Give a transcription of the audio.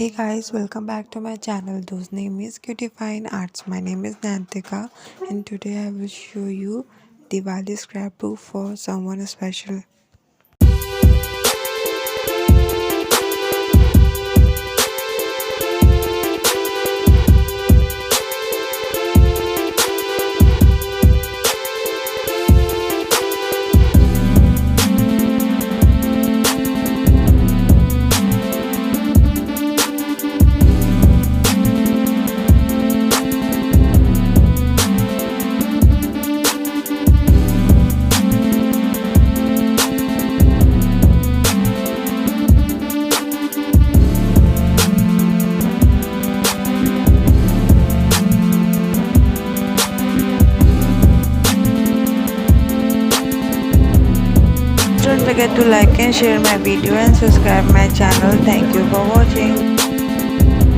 Hey guys, welcome back to my channel whose name is Cutie Fine Arts. My name is Nantika and today I will show you Diwali scrapbook for someone special. Don't forget to like and share my video and subscribe my channel. Thank you for watching.